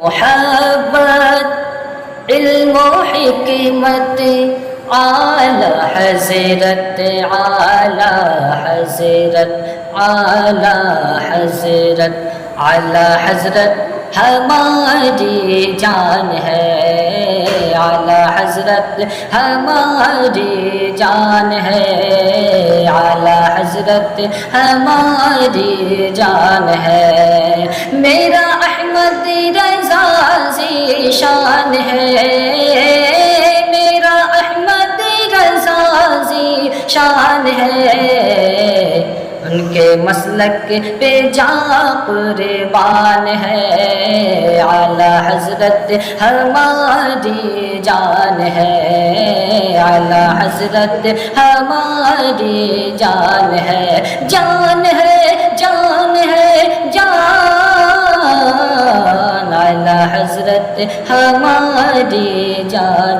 محبت علم و حکمت اعلی حضرت اعلی حضرت اعلی حضرت اعلی حضرت ہماری جان ہے، اعلی حضرت ہماری جان ہے، اعلی حضرت ہماری جان ہے۔ میرا احمد رضا ذیشان ہے، میرا احمد رضا ذیشان ہے، ان کے مسلک پہ جاں قربان ہے، اعلی حضرت ہماری جان ہے، اعلی حضرت ہماری جان ہے، جان ہے جان ہے جان، اعلی حضرت ہماری جان۔